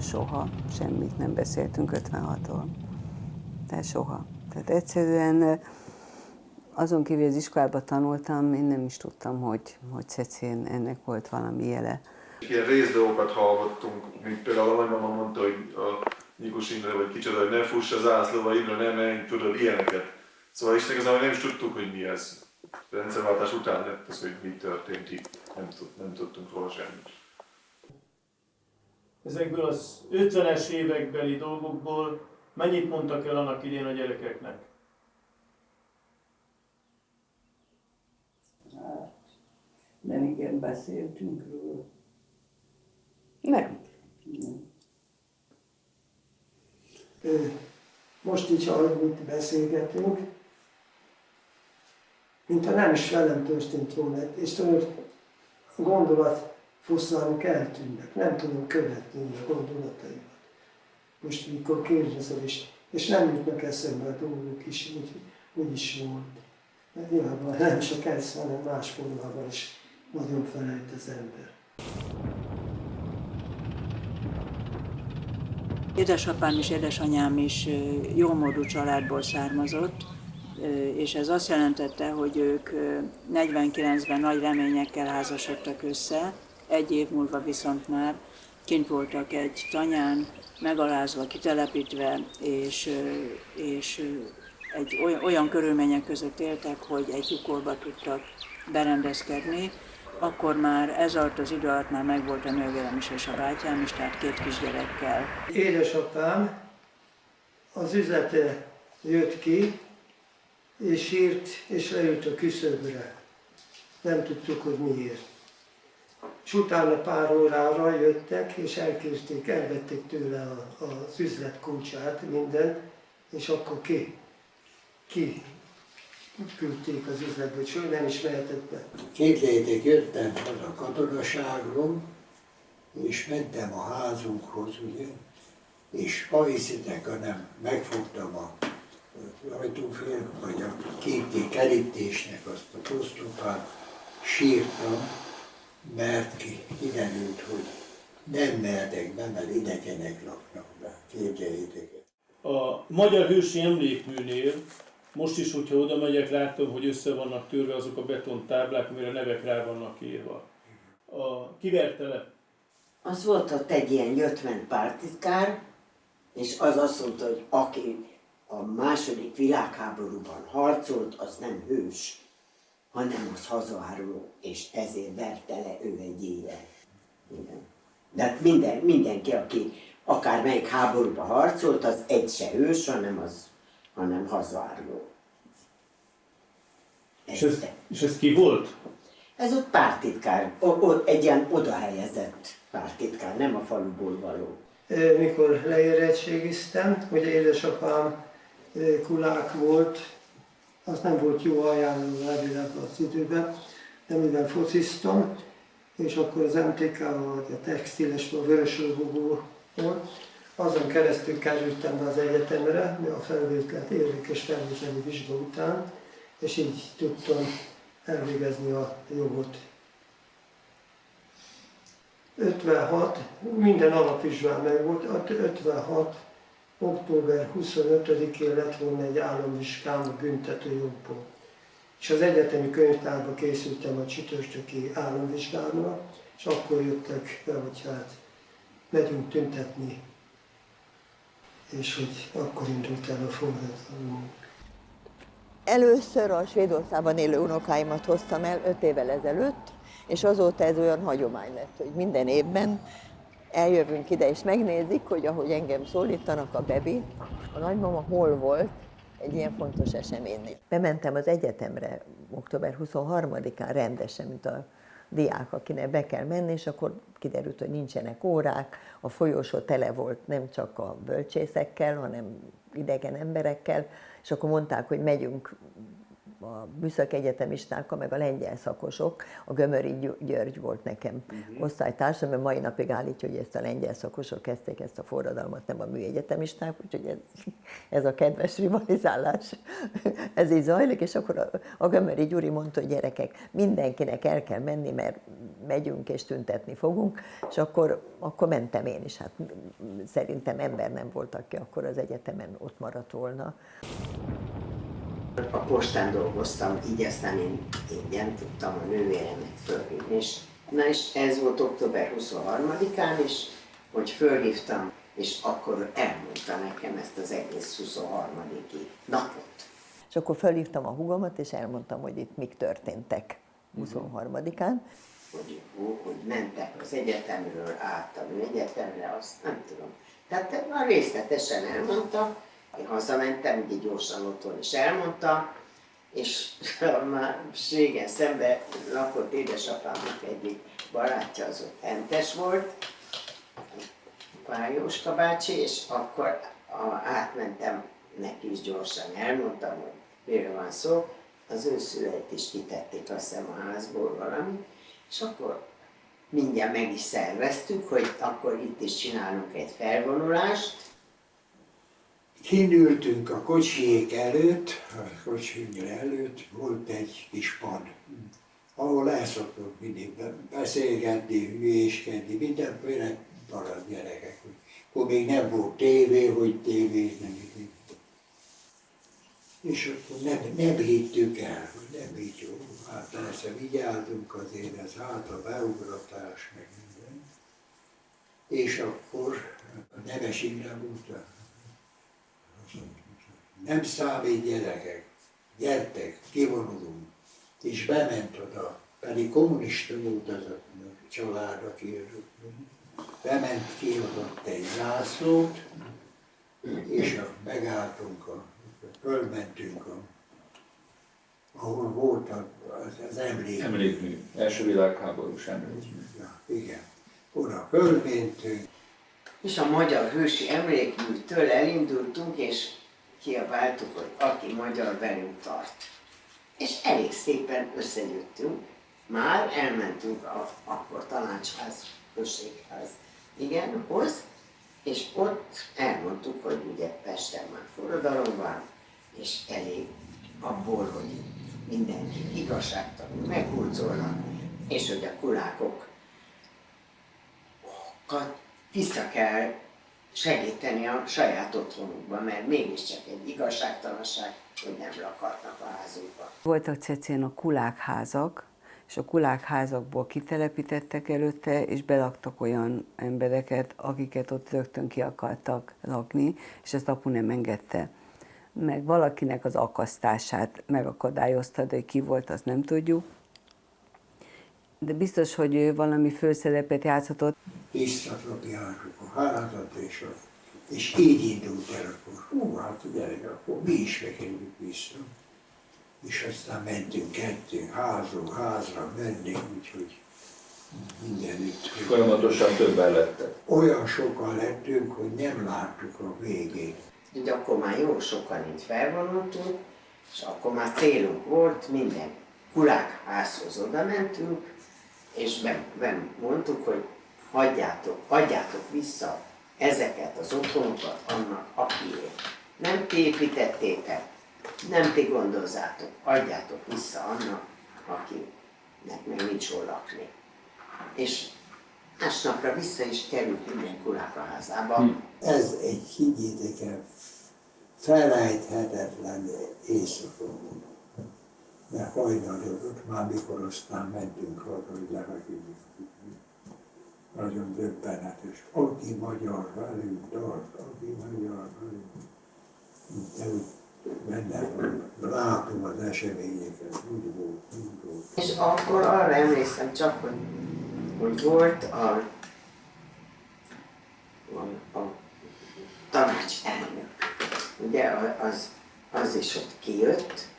soha semmit nem beszéltünk 56-ról. De soha. Tehát egyszerűen azon kívül, az iskolában tanultam, én nem is tudtam, hogy Cecén ennek volt valami jele. Ilyen részdolgokat hallottunk, mint például a nagymama mondta, hogy a Nyikus Imre vagy kicsoda, hogy ne fuss az ászlóba, Imre, ne menj, tudod, ilyeneket. Szóval Isten igazából nem is tudtuk, hogy mi ez. A rendszerváltás után lett az, hogy mi történt itt. Nem tudtunk róla semmit. Ezekből az 50-es évekbeli dolgokból mennyit mondtak el annak idén a gyerekeknek? Hát, nem igen beszéltünk róla. Nem. Most így, ahogy mit beszélgetünk, mintha nem is velem történt volna, és tudod, a gondolat foszlányok eltűnnek, nem tudom követni a gondolataimat. Most mikor kérdezed, és nem jutnak eszembe a dolgok is, úgy is volt. Mert nyilván nem csak ez, hanem más formában is nagyon felejt az ember. Édesapám és édesanyám is jómódú családból származott, és ez azt jelentette, hogy ők 49-ben nagy reményekkel házasodtak össze, egy év múlva viszont már kint voltak egy tanyán, megalázva, kitelepítve, és olyan körülmények között éltek, hogy egy lyukolba tudtak berendezkedni. Akkor már ez alatt az idő alatt már megvolt a nővérem is és a bátyám is, tehát 2 kisgyerekkel. Édesapám az üzlete jött ki, és sírt, és leült a küszöbre. Nem tudtuk, hogy miért. És utána pár órára jöttek, és elkérték, elvették tőle az üzlet kulcsát, mindent, és akkor ki küldték az üzletbe, és ő nem is mehetett be. 2 hétig jöttem a katonaságról, és mentem a házunkhoz, ugye, és ha hiszitek, hanem megfogtam a ajtófél, vagy a két kerítésnek azt a posztopát, sírtam, mert kiderült, hogy nem mehetek be, mert idegenek laknak be, képzeljétek. A Magyar Hősi Emlékműnél most is, hogyha oda megyek, látom, hogy össze vannak törve azok a betontáblák, amire a nevek rá vannak írva. Kiverte le? Az volt ott egy ilyen jöttment pártitkár, és az azt mondta, hogy aki a második világháborúban harcolt, az nem hős, hanem az hazaáruló, és ezért verte le ő egy éve. De hát mindenki, aki akármelyik háborúban harcolt, az egy se hős, hanem hazaáruló. És ez ki volt? Ez ott pártitkár, egy ilyen odahelyezett pártitkár, nem a faluból való. Mikor leérettségiztem, ugye édesapám kulák volt, az nem volt jó ajánló levél az időben, de mivel fociztam, és akkor az MTK, vagy a textiles, a Vörösölvogó volt, azon keresztül kerültem be az egyetemre, a felvételt, érdekes felvételi vizsga után, és így tudtam elvégezni a jogot. 56, minden alapvizsgán megvolt, 56. október 25-én lett volna egy államvizsgám a büntetőjogból. És az egyetemi könyvtárba készültem a csütörtöki államvizsgámra, és akkor jöttek be, hogy hát megyünk tüntetni, és hogy akkor indult el a forradalom. Először a Svédországban élő unokáimat hoztam el 5 évvel ezelőtt, és azóta ez olyan hagyomány lett, hogy minden évben eljövünk ide, és megnézik, hogy ahogy engem szólítanak, a Bebi, a nagymama hol volt egy ilyen fontos eseménynél. Bementem az egyetemre október 23-án rendesen, mint a diák, akinek be kell menni, és akkor kiderült, hogy nincsenek órák, a folyosó tele volt nem csak a bölcsészekkel, hanem idegen emberekkel, és akkor mondták, hogy megyünk a műszaki egyetemisták, meg a lengyel szakosok, a Gömöri György volt nekem osztálytársam, mert mai napig állítja, hogy ezt a lengyel szakosok kezdték ezt a forradalmat, nem a műegyetemisták, úgyhogy ez a kedves rivalizálás, ez így zajlik, és akkor a Gömöri Gyuri mondta, hogy gyerekek, mindenkinek el kell menni, mert megyünk és tüntetni fogunk, és akkor mentem én is. Hát szerintem ember nem volt, aki akkor az egyetemen ott maradt volna. A postán dolgoztam, így aztán én ingyen tudtam a nővéremet fölhívni. És ez volt október 23-án, és hogy fölhívtam, és akkor elmondta nekem ezt az egész 23. napot. És akkor fölhívtam a húgomat, és elmondtam, hogy itt mik történtek 23-án. Hogy mentek az egyetemről át a műegyetemre, azt nem tudom. Tehát már részletesen elmondta, én hazamentem, így gyorsan otthon is elmondta, és már régen szemben lakott édesapámnak egyik barátja, az ott hentes volt, Pál Jóska bácsi, és akkor átmentem, neki is gyorsan elmondtam, hogy miről van szó, az ő szüleit is kitették azt hiszem a házból valamit, és akkor mindjárt meg is szerveztük, hogy akkor itt is csinálunk egy felvonulást. Kinültünk a kocsiék előtt, a kocsiünkre előtt volt egy kis pad, ahol el szoktunk mindig beszélgetni, hülyéskedni, mindenféle parad gyerekek. Akkor még nem volt tévé, hogy tévézni. És akkor nem hittük el, hogy nem így jó. Hát persze vigyázunk azért, ez hát a beugratás, meg minden. És akkor a Nemes Imre mondta, nem számít gyerekek, gyertek, kivonulunk. És bement oda, pedig kommunista volt az a család, aki bement, kiadott egy zászlót, és megálltunk, fölmentünk, ahol volt az emlékmű. Emlékmű, első világháborús emlékmű. Ja, igen, oda fölmentünk. És a magyar hősi emlékműtől elindultunk, és kiabáltuk, hogy aki magyar velünk tart. És elég szépen összegyűjtünk. Már elmentünk akkor tanácsház, községház, igen, hoz, és ott elmondtuk, hogy ugye Pesten már forradalom van, és elég abból, hogy mindenki igazságtalanul meghurcolnak, és hogy a kulákokat vissza kell segíteni a saját otthonukban, mert mégiscsak egy igazságtalanság, hogy nem lakhatnak a házukban. Voltak Cecén a kulákházak, és a kulákházakból kitelepítettek előtte, és belaktak olyan embereket, akiket ott rögtön ki akartak lakni, és ezt apu nem engedte. Meg valakinek az akasztását megakadályozta, de ki volt, azt nem tudjuk. De biztos, hogy ő valami főszerepet játszhatott. Visszatrapjáltuk a házat, és így indult el akkor. Hát gyerek, akkor mi is megkerüljük vissza. És aztán mentünk kettő házról házra menni, úgyhogy mindenütt. Folyamatosan többen lettek. Olyan sokan lettünk, hogy nem láttuk a végét. Ugye akkor már jó sokan itt felvonultunk, és akkor már célunk volt, minden kulákházhoz oda mentünk, és mondtuk, hogy adjátok vissza ezeket az otthonokat annak, akié. Nem ti építettétek, nem ti gondozzátok, adjátok vissza annak, akinek meg nincs hol lakni. És másnapra vissza is került minden kulák a házába. Ez egy, higgyétek el, felejthetetlen éjszaka volt. Mert hajnalodott már, mikor aztán mentünk haza, hogy levegünk. Nagyon döbbenetes. Aki magyar velünk tart, aki magyar velünk. De úgy benne látom az eseményeket, úgy volt. És akkor arra emlékszem csak, hogy volt a tanácselnök. Ugye az is ott kijött,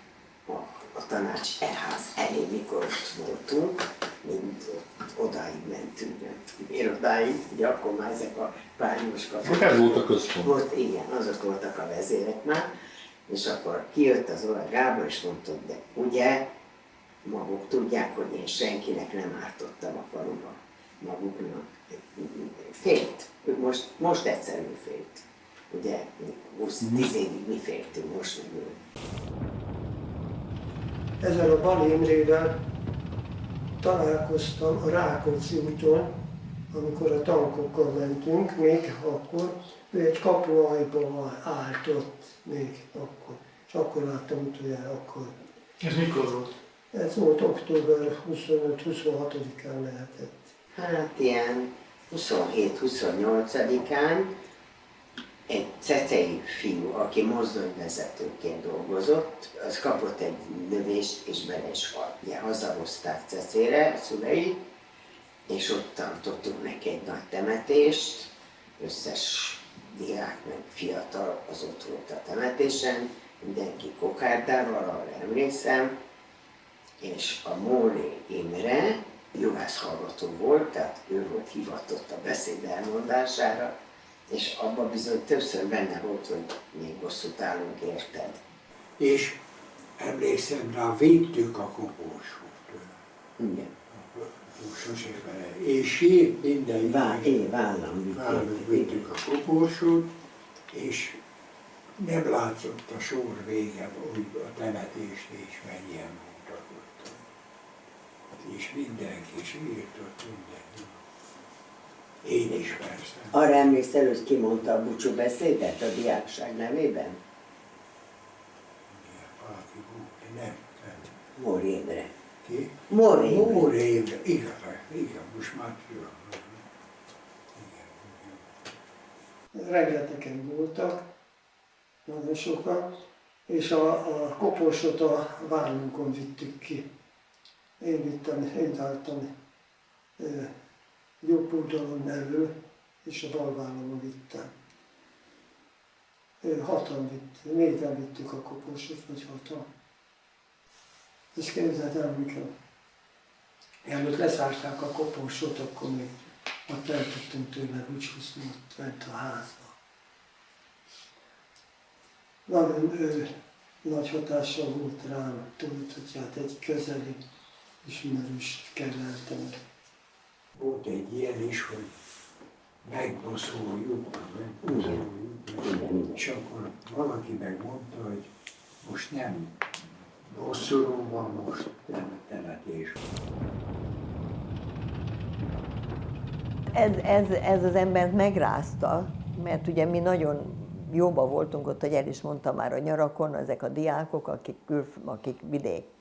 a tanács elház elé, mikor ott voltunk, mind odáig mentünk, irodáig, ugye akkor már ezek a párjuska. Ez volt a központ. Volt, igen, azok voltak a vezérek már, És akkor kijött az Olah Gábor, és mondta, hogy de ugye maguk tudják, hogy én senkinek nem ártottam a faluban maguknak. Félt. Most egyszerűen félt. Ugye 10 évig mi féltünk, most meg ő. Ezzel a Bali Imrével találkoztam a Rákóczi úton, amikor a tankokkal mentünk, még akkor, ő egy kapuajban állt ott még akkor, és akkor láttam utoljára akkor. Ez mikor volt? Ez volt október 25-26-án lehetett. Hát ilyen 27-28-án egy cecei fiú, aki mozdonyvezetőként dolgozott, az kapott egy lövést és bele is halt. Ugye hazahozták Cecére a szülei, és ott tartottunk neki egy nagy temetést, összes diák meg fiatal az ott volt a temetésen, mindenki kokárdával, arra emlékszem, és a Móré Imre jogászhallgató volt, tehát ő volt hivatott a beszéd elmondására, és abban bizony többször benne volt, hogy még bosszút állunk, érted? És emlékszem rá, védtük a koporsót. Igen. Sose vele. És sírt minden Vállam védtük a koporsót, és nem látszott a sor vége, úgy a temetést és mennyien voltak ott. És mindenki sírt ott, mindenki. Én is persze. Arra emlékszel, hogy ki mondta a búcsú beszédet a diákság nevében? Valaki nem. Móré Imre. Ki? Móré Imre. Móré Imre. Igen, most már tudom. Igen. Rengetegen voltak, nagyon sokan, és a koporsot a vállunkon vittük ki. Én álltam jobb oldalon elő, és a bal vállamon vittem. Négyen vittük a koporsot, vagy 6-an. És képzeld el, amikor előtt leszárták a koporsot, akkor még ott el tudtunk tőle búcsúzni, ott ment a házba. Nagyon nagy hatással volt rám, tudod, hogy hát egy közeli ismerőst kelleltem. Volt egy ilyen is, hogy megbosszuljuk, és akkor valaki megmondta, hogy most nem bosszuló van, most temetés. Ez az embert megrázta, mert ugye mi nagyon jóba voltunk ott, hogy el is mondtam már a nyarakon, ezek a diákok, akik vidékre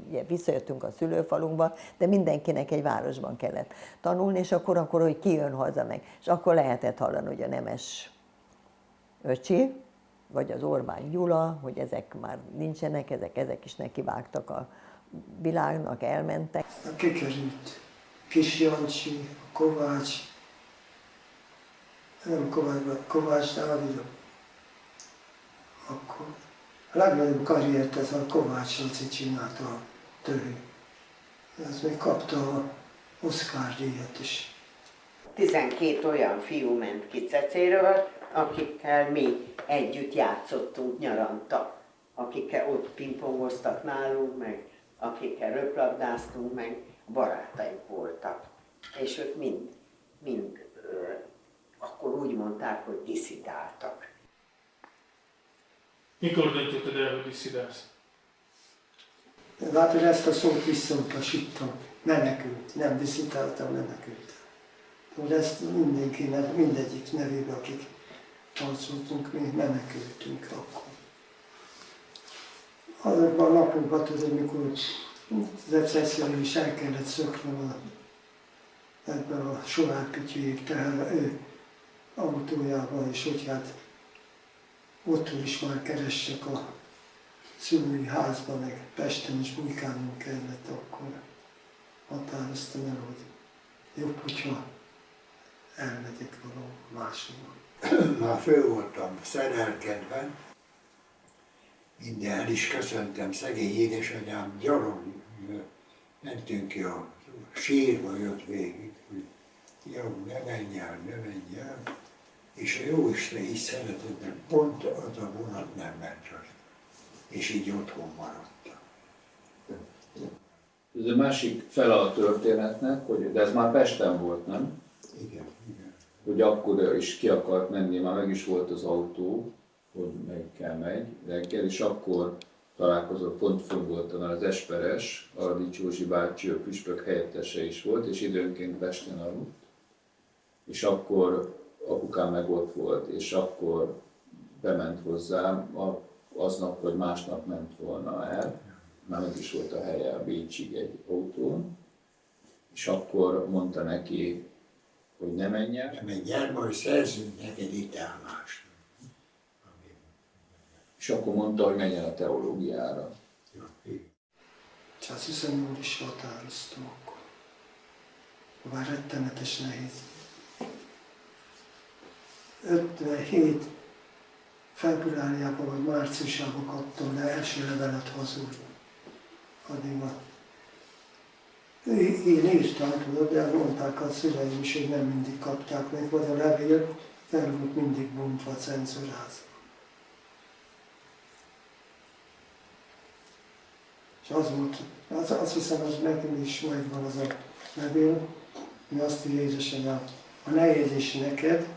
ugye, visszajöttünk a szülőfalunkba, de mindenkinek egy városban kellett tanulni, és akkor hogy ki jön haza meg. És akkor lehetett hallani, hogy a Nemes öcsi, vagy az Orbán Gyula, hogy ezek már nincsenek, ezek is nekivágtak a világnak, elmentek. Kikerült Kis Jancsi, Kovács, nem Kovács Dávid, akkor a legnagyobb karriert ez a Kovács Laci csinálta a törő. Ez még kapta a Oscar-díjat is. 12 olyan fiú ment ki Cecéről, akikkel mi együtt játszottunk nyaranta, akikkel ott pingpongoztak nálunk, meg akikkel röplabdáztunk, meg barátaink voltak. És ők mind akkor úgy mondták, hogy diszidáltak. Mikor döntötted el, hogy diszidálsz? Látod, ezt a szót visszautasítom. Menekült. Nem diszidáltam, menekültem. Hogy ezt mindegyik nevében, akik harcoltunk, mi menekültünk akkor. Azokban a napokban, tudod, mikor egyszerűen is el kellett szöknöm ebben a Sovább-Kütyűjék ő autójában, és hogy hát otthon is már keressek a szülői házban, meg Pesten is bujkálnunk kellett, akkor határoztam el, hogy jobb, hogyha elmegyek valahol máshova. Már föl voltam szerelkedve, minden is köszöntem szegény édesanyám, gyalog mentünk ki a sírba, jött végig, hogy jó, ne menj el, És a Jóisten is szeretett, de pont az a vonat nem ment rajta. És így otthon maradtam. Ez a másik fele a történetnek, de ez már Pesten volt, nem? Igen, igen. Hogy akkor is ki akart menni, már meg is volt az autó, hogy melyikkel megy reggel, és akkor találkozott, pont fönn volt az Esperes, Aradics Józsi bácsi, a püspök helyettese is volt, és időnként Pesten aludt. És akkor apukám meg ott volt, és akkor bement hozzám, aznap vagy másnap ment volna el, már meg is volt a helye a Bécsig egy autón, és akkor mondta neki, hogy ne menj el. Nem menj el, majd szerzünk neked itt állást. És akkor mondta, hogy menjen a teológiára. És azt hiszem, hogy is határoztam akkor. Bár rettenetes nehéz. 57 februárjában vagy márciusában kaptam le első levelet hazul. Addig én írtam, tudod, de mondták a szüleim is, hogy nem mindig kapták meg, vagy a levél fel volt mindig bontva, cenzúrázva. És az volt, azt hiszem, az nekem is megvan az a levél, ami azt írja édesanyám, a nehéz is neked,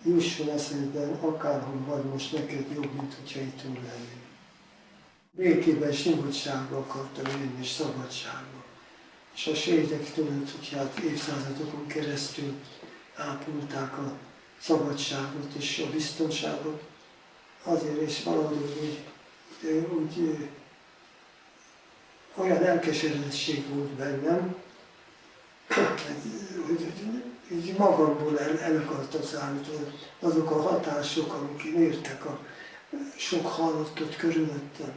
jusson eszedben, akárhol vagy most neked jobb, mint hogyha itt túl lennél. Békében és nyugodtságba akartam élni, és szabadságba. És a svédek tudod, hogy hát évszázadokon keresztül ápolták a szabadságot és a biztonságot. Azért is valahogy úgy olyan elkeseredettség volt bennem, hogy így magamból el akartam szállni, azok a hatások, amik értek, a sok halottat körülöttem,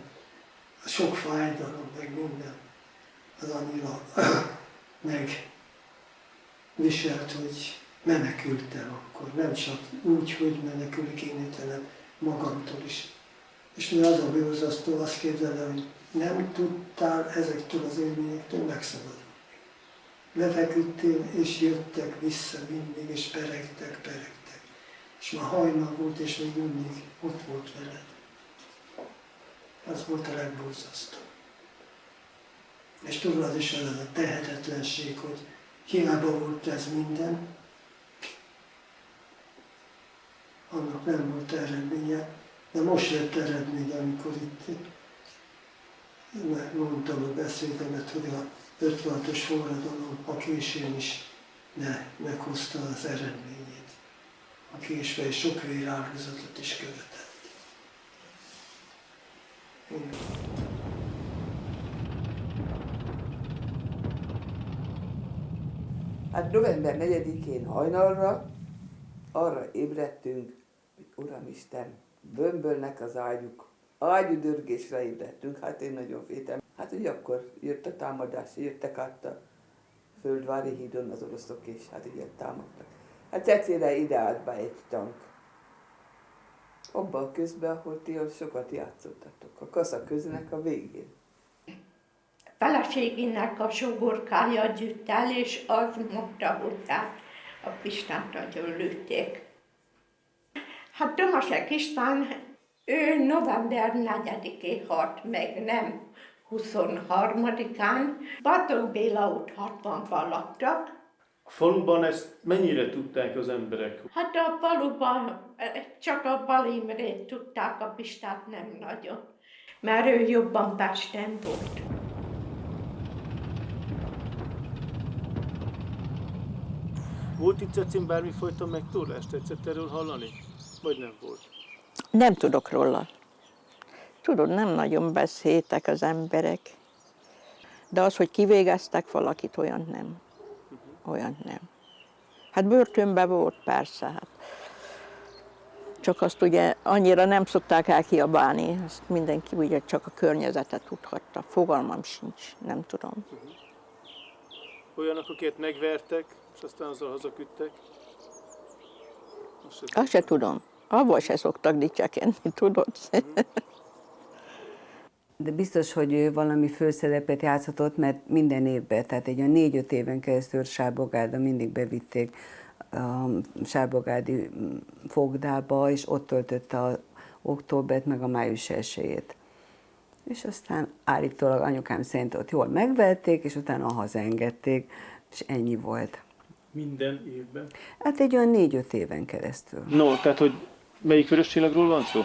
a sok fájdalom, meg minden, az annyira megviselt, hogy menekültem akkor. Nem csak úgy, hogy menekülök én, hanem magamtól is. És mi az a bőzasztó, azt képzelem, hogy nem tudtál ezektől az élményektől megszabadulni. Lefeküdtél, és jöttek vissza mindig, és peregtek. És már hajnal volt, és még mindig ott volt veled. Az volt a legborzasztó. És tudod, az is az a tehetetlenség, hogy hiába volt ez minden, annak nem volt eredménye, de most lett eredménye, amikor itt mondtam a beszédemet, hogy a 56-os forradalom a későn is meghozta az eredményét. A késve és sok véráldozatot is követett. Hát november 4-én hajnalra arra ébredtünk, hogy Uramisten, bömbölnek az ágyuk, ágyudörgésre ébredtünk, hát én nagyon féltem. Hát ugye akkor jött a támadás, jöttek át a Földvári hídon az oroszok, és hát ugye támadtak. Hát Cecére ide állt be egy tank. Abba a közben, ahol ti sokat játszottatok, a kasza köznek a végén. Feleségének a sógorkája gyűjt el, és az mondta, hogy a Pistánt nagyon lőtték. Hát Tomasek István, ő november 4-én halt meg, nem 23-án. Bartók Béla út 60-ban laktak. A faluban ezt mennyire tudták az emberek? Hát a faluban csak a Bal Imrét tudták, a Pistát nem nagyon, mert ő jobban Pesten volt. Volt itt Cecin bármifajta megtorlást? Tetszett erről hallani? Vagy nem volt? Nem tudok róla. Tudod, nem nagyon beszéltek az emberek. De az, hogy kivégeztek valakit, olyan nem. Olyan nem. Hát börtönben volt persze. Hát. Csak azt ugye annyira nem szokták elkiabálni. Azt mindenki ugye csak a környezetet tudhatta. Fogalmam sincs, nem tudom. Olyanok, akiket megvertek, és aztán azzal hazaküldtek? Azt se tudom. Abból se szoktak dicsekedni, tudod? De biztos, hogy ő valami főszerepet játszhatott, mert minden évben, tehát egy 4-5 éven keresztül Sárbogárda mindig bevitték a Sárbogádi fogdába, és ott töltötte az októbert meg a május 1-jét. És aztán állítólag anyukám szerint ott jól megverték, és utána hazaengedték, és ennyi volt. Minden évben? Hát egy olyan 4-5 éven keresztül. No, tehát hogy melyik vörös csillagról van szó?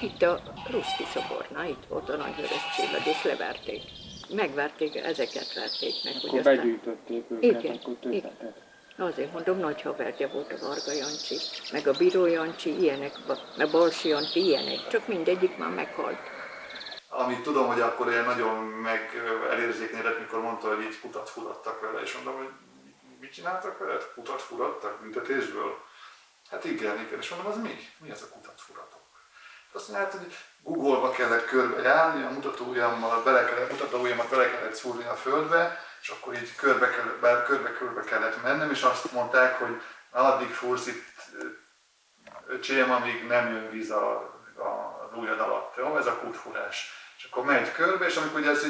Itt a Ruszki szobornál, itt volt a nagy vörös csillag, és leverték. Megverték, ezeket verték meg. Akkor begyűjtötték őket, igen, akkor többet. Azért mondom, nagy haverja volt a Varga Jancsi, meg a Bíró Jancsi, ilyenek, meg Balsi Jancsi, ilyenek, csak mindegyik már meghalt. Amit tudom, hogy akkor ilyen nagyon elérzékenyedett, mikor mondta, hogy így kutat furattak vele, és mondom, hogy mit csináltak vele? Kutat furattak büntetésből? Hát igen, és mondom, az mi? Mi ez a kutat furatok? Azt mondja, hogy Google-ba kellett körbe járni, a mutatóujjammal mutatóujjamat bele kellett szúrni a földbe, és akkor így körbe kellett mennem, és azt mondták, hogy addig fúrsz itt, öcsém, amíg nem jön víz az ujjad alatt. Jó? Ez a kutfúrás. És akkor megy körbe, és amikor ugye ez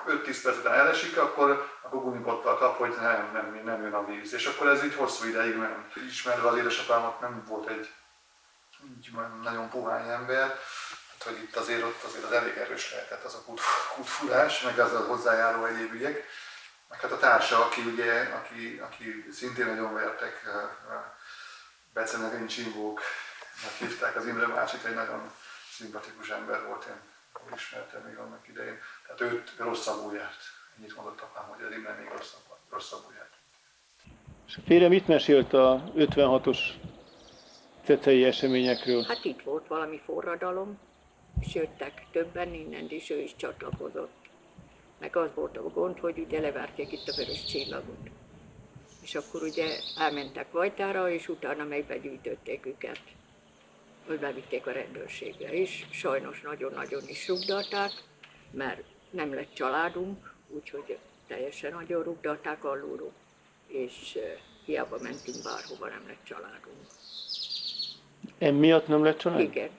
5-10 perc után elesik, akkor gumibottal kap, hogy nem jön a víz. És akkor ez így hosszú ideig ment. Ismerve az édesapámat, nem volt egy nagyon puhány ember, hát, hogy itt azért az elég erős lehetett az a kutfúrás, meg az a hozzájáró egyéb ügyek. Meg hát a társa, aki szintén nagyon vertek, Becenevén Csimbóknak hívták, az Imre bácsit, egy nagyon szimpatikus ember volt, én ismertem még annak idején. Tehát őt rosszabbul járt. Ennyit mondott apám, hogy az Imre még rosszabbul járt. És a férje mit mesélt a 56-os cecei eseményekről? Hát itt volt valami forradalom, és jöttek többen innen, és ő is csatlakozott. Meg az volt a gond, hogy ugye leverték itt a vörös csillagot. És akkor ugye elmentek Vajtára, és utána meg begyűjtötték őket. Hogy bevitték a rendőrségre is. Sajnos nagyon-nagyon is rugdalták, mert nem lett családunk, úgyhogy teljesen nagyon rugdalták alulról. És hiába mentünk bárhova, nem lett családunk. Emiatt nem lett család? Igen.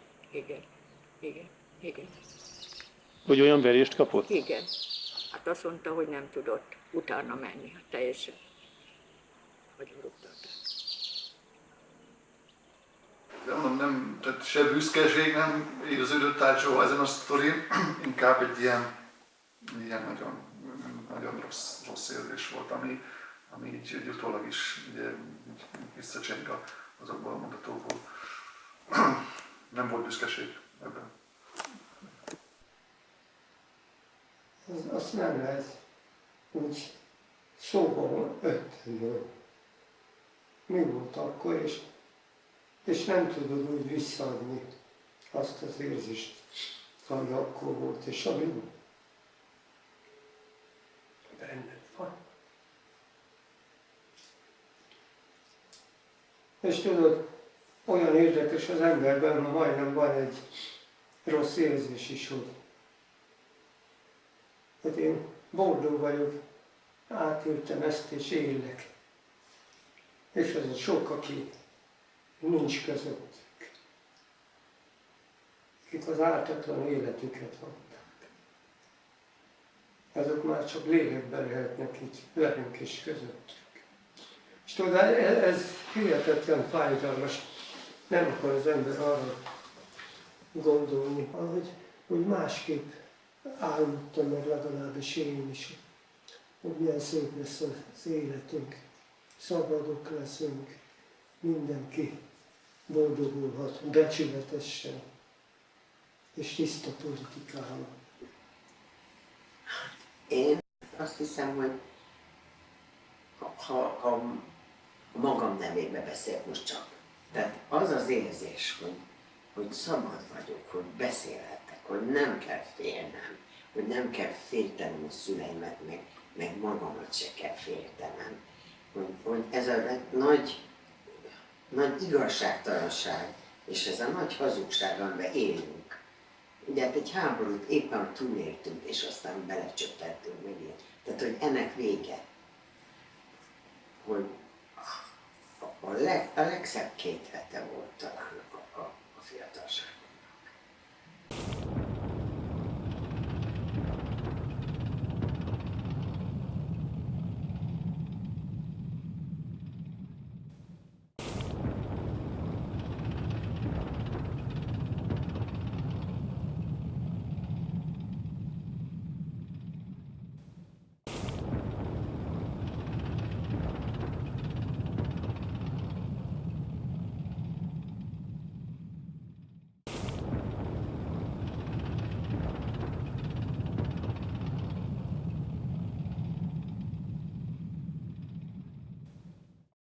Hogy olyan verést kapott? Igen. Hát azt mondta, hogy nem tudott utána menni, hát teljesen. Hogy rúgtatták. De mondom, nem, tehát se büszkeség nem érződött át soha ezen a sztorin, inkább egy ilyen nagyon rossz érzés volt, ami így utólag is visszacseng azokból a mondatokból. Nem volt büszkeség ebben. Azt nem lehet úgy szóval öttenből. Mi volt akkor, és nem tudod úgy visszaadni azt az érzést, ami akkor volt, és ami benned van. És tudod, olyan érdekes az emberben, ma majdnem van egy rossz érzés is, hogy én boldog vagyok, átéltem ezt és élek. És az sok, aki nincs közöttük, akik az ártatlan életüket adták. Azok már csak lélekben lehetnek itt velünk és közöttük. És tudod, ez hihetetlen fájdalmas. Nem akar az ember arra gondolni, hogy másképp álmodtam meg legalábbis én is, hogy milyen szép lesz az életünk, szabadok leszünk, mindenki boldogulhat, becsületesen és tiszta politikával. Én azt hiszem, hogy ha magam nevében beszélek most csak, tehát az az érzés, hogy szabad vagyok, hogy beszélhetek, hogy nem kell félnem, hogy nem kell féltenem a szüleimet, meg magamat se kell féltenem. Hogy ez a nagy igazságtalanság, és ez a nagy hazugság, amiben élünk. Ugye hát egy háborút éppen túléltünk, és aztán belecsöppettünk megint. Tehát, hogy ennek vége. Hogy a legszebb 2 hete volt talán a fiatalságban.